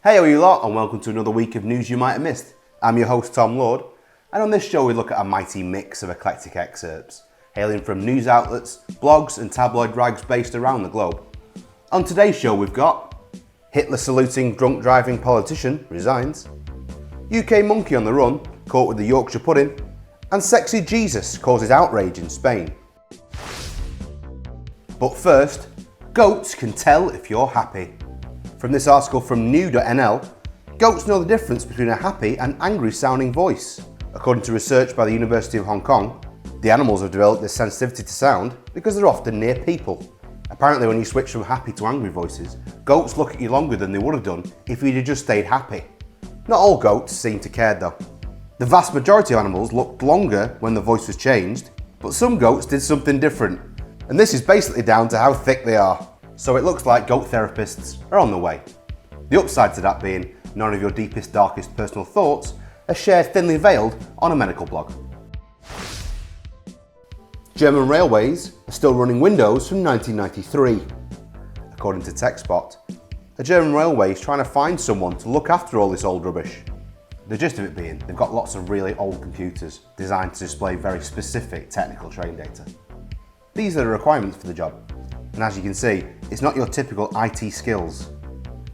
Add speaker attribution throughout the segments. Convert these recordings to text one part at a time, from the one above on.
Speaker 1: Hey, how are you lot, and welcome to another week of news you might have missed. I'm your host Tom Lord, and on this show we look at a mighty mix of eclectic excerpts, hailing from news outlets, blogs and tabloid rags based around the globe. On today's show we've got Hitler saluting drunk driving politician resigns, UK monkey on the run, caught with the Yorkshire pudding, and sexy Jesus causes outrage in Spain. But first, goats can tell if you're happy. From this article from new.nl, goats know the difference between a happy and angry sounding voice. According to research by the University of Hong Kong, the animals have developed this sensitivity to sound because they're often near people. Apparently when you switch from happy to angry voices, goats look at you longer than they would have done if you'd have just stayed happy. Not all goats seem to care though. The vast majority of animals looked longer when the voice was changed, but some goats did something different. And this is basically down to how thick they are. So it looks like goat therapists are on the way. The upside to that being none of your deepest, darkest personal thoughts are shared thinly veiled on a medical blog. German railways are still running windows from 1993. According to TechSpot, a German railway is trying to find someone to look after all this old rubbish. The gist of it being, they've got lots of really old computers designed to display very specific technical train data. These are the requirements for the job. And as you can see, it's not your typical IT skills.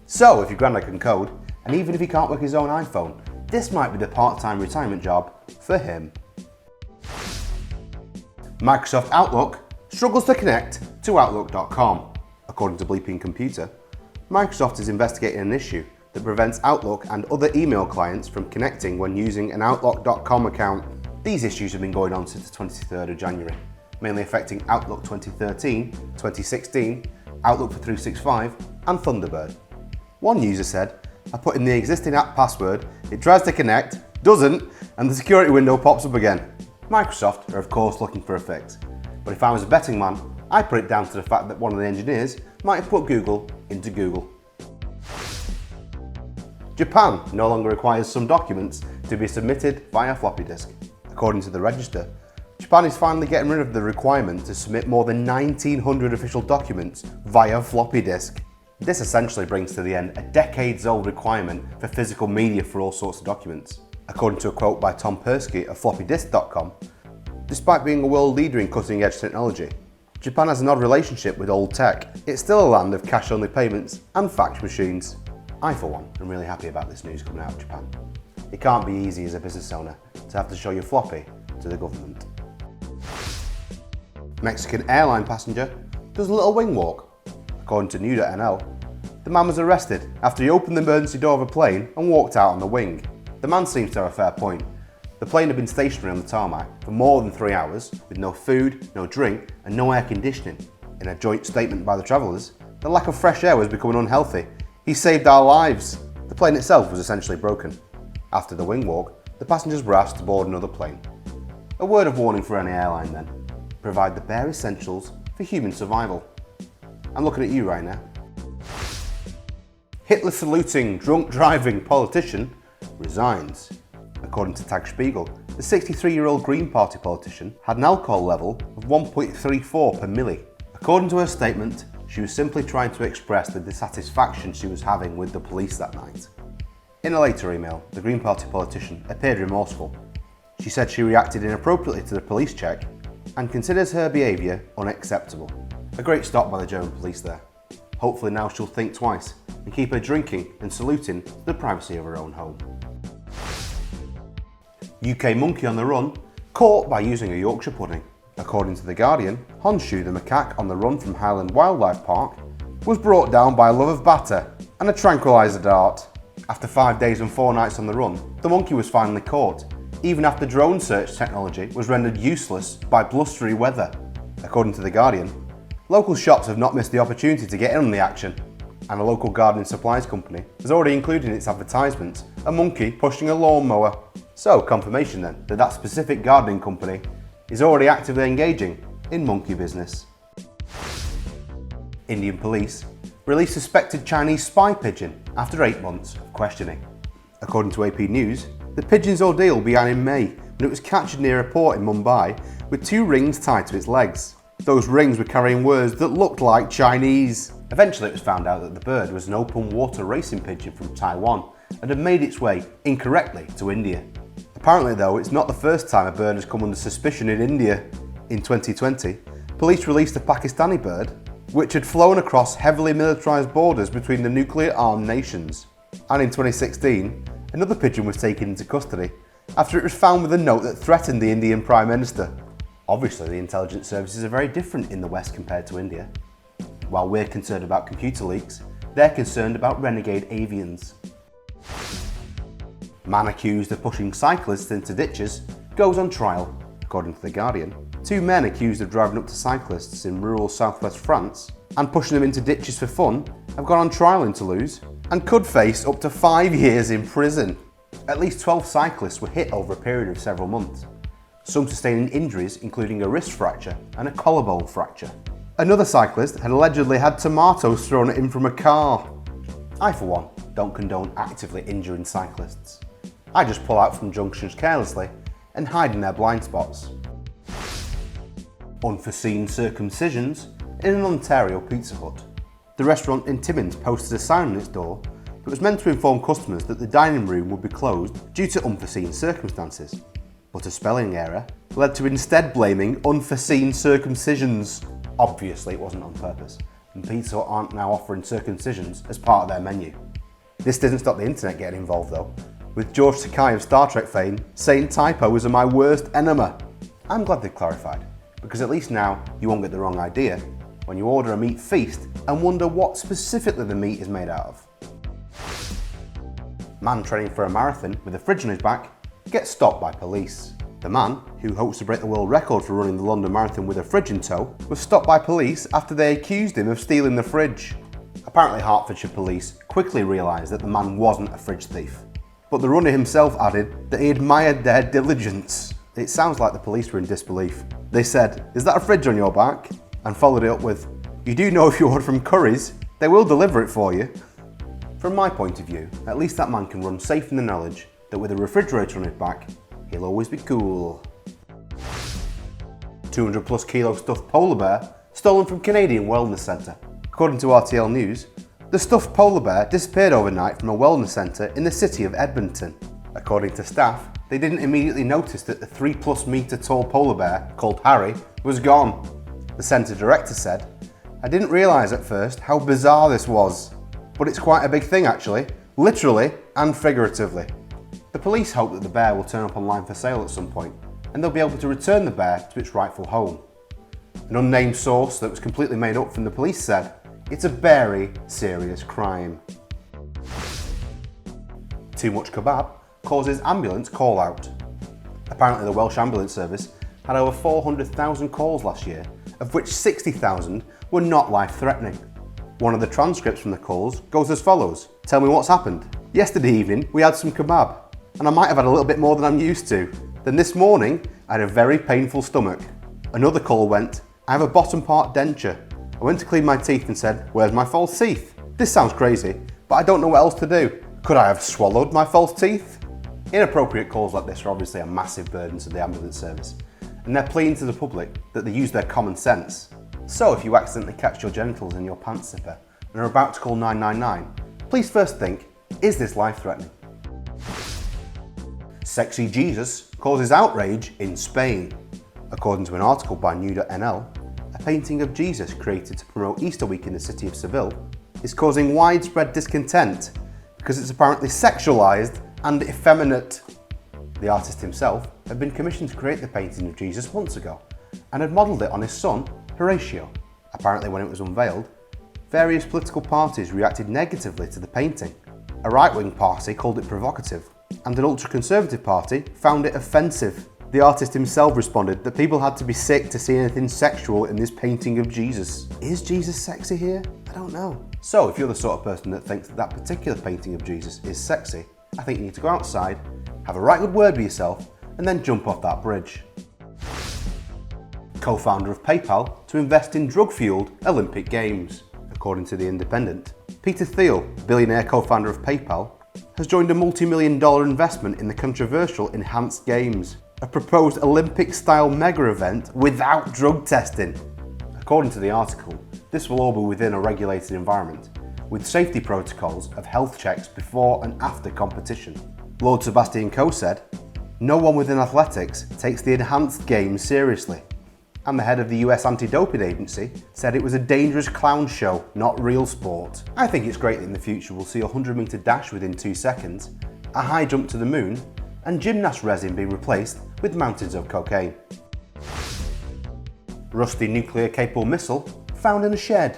Speaker 1: So if your granddad can code, and even if he can't work his own iPhone, this might be the part-time retirement job for him. Microsoft Outlook struggles to connect to Outlook.com. According to Bleeping Computer, Microsoft is investigating an issue that prevents Outlook and other email clients from connecting when using an Outlook.com account. These issues have been going on since the 23rd of January. Mainly affecting Outlook 2013, 2016, Outlook for 365 and Thunderbird. One user said, I put in the existing app password, it tries to connect, doesn't, and the security window pops up again. Microsoft are of course looking for a fix, but if I was a betting man, I'd put it down to the fact that one of the engineers might have put Google into Google. Japan no longer requires some documents to be submitted via floppy disk. According to the Register, Japan is finally getting rid of the requirement to submit more than 1,900 official documents via floppy disk. This essentially brings to the end a decades-old requirement for physical media for all sorts of documents. According to a quote by Tom Persky of floppydisk.com, despite being a world leader in cutting-edge technology, Japan has an odd relationship with old tech. It's still a land of cash-only payments and fax machines. I, for one, am really happy about this news coming out of Japan. It can't be easy as a business owner to have to show your floppy to the government. Mexican airline passenger does a little wing walk. According to new.nl, the man was arrested after he opened the emergency door of a plane and walked out on the wing. The man seems to have a fair point. The plane had been stationary on the tarmac for more than 3 hours with no food, no drink and no air conditioning. In a joint statement by the travellers, the lack of fresh air was becoming unhealthy. He saved our lives. The plane itself was essentially broken. After the wing walk, the passengers were asked to board another plane. A word of warning for any airline then. Provide the bare essentials for human survival. I'm looking at you right now. Hitler saluting drunk driving politician resigns. According to Tag Spiegel, the 63-year-old Green Party politician had an alcohol level of 1.34 per milli. According to her statement, she was simply trying to express the dissatisfaction she was having with the police that night. In a later email, the Green Party politician appeared remorseful. She said she reacted inappropriately to the police check and considers her behaviour unacceptable. A great stop by the German police there. Hopefully now she'll think twice and keep her drinking and saluting the privacy of her own home. UK monkey on the run, caught by using a Yorkshire pudding. According to The Guardian, Honshu the macaque on the run from Highland Wildlife Park was brought down by a love of batter and a tranquiliser dart. After 5 days and 4 nights on the run, the monkey was finally caught, even after drone search technology was rendered useless by blustery weather. According to The Guardian, local shops have not missed the opportunity to get in on the action, and a local gardening supplies company has already included in its advertisements a monkey pushing a lawnmower. So confirmation then that that specific gardening company is already actively engaging in monkey business. Indian police released suspected Chinese spy pigeon after 8 months of questioning. According to AP News, the pigeon's ordeal began in May when it was captured near a port in Mumbai with 2 rings tied to its legs. Those rings were carrying words that looked like Chinese. Eventually it was found out that the bird was an open water racing pigeon from Taiwan and had made its way incorrectly to India. Apparently though, it's not the first time a bird has come under suspicion in India. In 2020, police released a Pakistani bird which had flown across heavily militarised borders between the nuclear-armed nations. And in 2016, another pigeon was taken into custody after it was found with a note that threatened the Indian Prime Minister. Obviously, the intelligence services are very different in the West compared to India. While we're concerned about computer leaks, they're concerned about renegade avians. Man accused of pushing cyclists into ditches goes on trial. According to The Guardian, 2 men accused of driving up to cyclists in rural southwest France and pushing them into ditches for fun have gone on trial in Toulouse and could face up to 5 years in prison. At least 12 cyclists were hit over a period of several months, some sustaining injuries including a wrist fracture and a collarbone fracture. Another cyclist had allegedly had tomatoes thrown at him from a car. I, for one, don't condone actively injuring cyclists. I just pull out from junctions carelessly and hide in their blind spots. Unforeseen circumcisions in an Ontario Pizza Hut. The restaurant in Timmins posted a sign on its door that was meant to inform customers that the dining room would be closed due to unforeseen circumstances. But a spelling error led to instead blaming unforeseen circumcisions. Obviously it wasn't on purpose, and Pizza Hut aren't now offering circumcisions as part of their menu. This didn't stop the internet getting involved though, with George Takei of Star Trek fame saying Typo was my worst enemy. I'm glad they've clarified, because at least now you won't get the wrong idea when you order a meat feast and wonder what specifically the meat is made out of. Man training for a marathon with a fridge on his back gets stopped by police. The man, who hopes to break the world record for running the London Marathon with a fridge in tow, was stopped by police after they accused him of stealing the fridge. Apparently Hertfordshire police quickly realised that the man wasn't a fridge thief, but the runner himself added that he admired their diligence. It sounds like the police were in disbelief. They said, "Is that a fridge on your back?" and followed it up with, "You do know if you order from Curry's, they will deliver it for you." From my point of view, at least that man can run safe in the knowledge that with a refrigerator on his back, he'll always be cool. 200 plus kilo stuffed polar bear stolen from Canadian wellness centre. According to RTL News, the stuffed polar bear disappeared overnight from a wellness centre in the city of Edmonton. According to staff, they didn't immediately notice that the 3+ metre tall polar bear, called Harry, was gone. The centre director said, "I didn't realise at first how bizarre this was, but it's quite a big thing actually, literally and figuratively." The police hope that the bear will turn up online for sale at some point, and they'll be able to return the bear to its rightful home. An unnamed source that was completely made up from the police said, "It's a very serious crime." Too much kebab causes ambulance call out. Apparently the Welsh Ambulance Service had over 400,000 calls last year, of which 60,000 were not life-threatening. One of the transcripts from the calls goes as follows: "Tell me what's happened. Yesterday evening we had some kebab, and I might have had a little bit more than I'm used to. Then this morning I had a very painful stomach." Another call went, "I have a bottom part denture. I went to clean my teeth and said, 'Where's my false teeth?' This sounds crazy, but I don't know what else to do. Could I have swallowed my false teeth?" Inappropriate calls like this are obviously a massive burden to the ambulance service, and they're pleading to the public that they use their common sense. So if you accidentally catch your genitals in your pants zipper and are about to call 999, please first think, is this life-threatening? Sexy Jesus causes outrage in Spain. According to an article by new.nl, a painting of Jesus created to promote Easter week in the city of Seville is causing widespread discontent because it's apparently sexualised and effeminate. The artist himself had been commissioned to create the painting of Jesus months ago and had modelled it on his son, Horatio. Apparently when it was unveiled, various political parties reacted negatively to the painting. A right-wing party called it provocative, and an ultra-conservative party found it offensive. The artist himself responded that people had to be sick to see anything sexual in this painting of Jesus. Is Jesus sexy here? I don't know. So if you're the sort of person that thinks that that particular painting of Jesus is sexy, I think you need to go outside, have a right good word with yourself, and then jump off that bridge. Co-founder of PayPal to invest in drug-fueled Olympic Games. According to The Independent, Peter Thiel, billionaire co-founder of PayPal, has joined a multi-million-dollar investment in the controversial Enhanced Games, a proposed Olympic-style mega event without drug testing. According to the article, this will all be within a regulated environment, with safety protocols of health checks before and after competition. Lord Sebastian Coe said, "No one within athletics takes the enhanced game seriously." And the head of the US Anti-Doping Agency said it was a dangerous clown show, not real sport. I think it's great that in the future we'll see a 100-metre dash within 2 seconds, a high jump to the moon, and gymnast resin being replaced with mountains of cocaine. Rusty nuclear-capable missile found in a shed.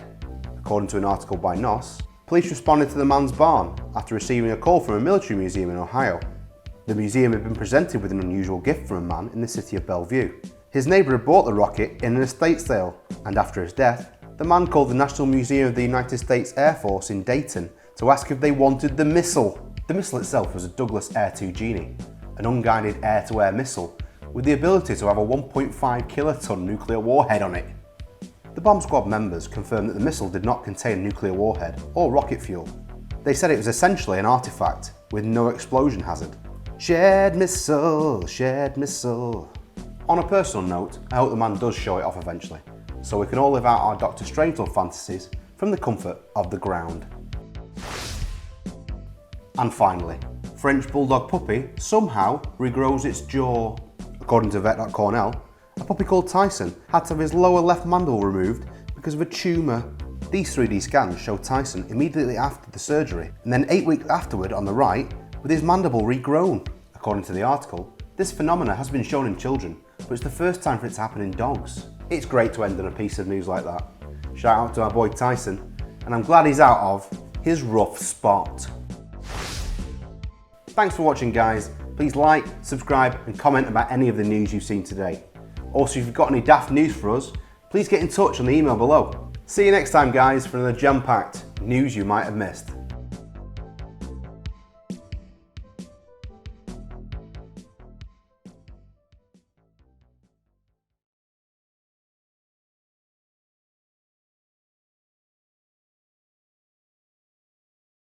Speaker 1: According to an article by NOS, police responded to the man's barn after receiving a call from a military museum in Ohio. The museum had been presented with an unusual gift from a man in the city of Bellevue. His neighbour had bought the rocket in an estate sale, and after his death, the man called the National Museum of the United States Air Force in Dayton to ask if they wanted the missile. The missile itself was a Douglas Air 2 Genie, an unguided air-to-air missile with the ability to have a 1.5 kiloton nuclear warhead on it. The bomb squad members confirmed that the missile did not contain a nuclear warhead or rocket fuel. They said it was essentially an artifact with no explosion hazard. Shared missile, shared missile. On a personal note, I hope the man does show it off eventually, so we can all live out our Dr. Strangelove fantasies from the comfort of the ground. And finally, French bulldog puppy somehow regrows its jaw. According to vet.cornell, a puppy called Tyson had to have his lower left mandible removed because of a tumour. These 3D scans show Tyson immediately after the surgery, and then 8 weeks afterward on the right, with his mandible regrown. According to the article, this phenomena has been shown in children, but it's the first time for it to happen in dogs. It's great to end on a piece of news like that. Shout out to our boy Tyson, and I'm glad he's out of his rough spot. Thanks for watching, guys. Please like, subscribe and comment about any of the news you've seen today. Also, if you've got any daft news for us, please get in touch on the email below. See you next time, guys, for another jam-packed news you might have missed.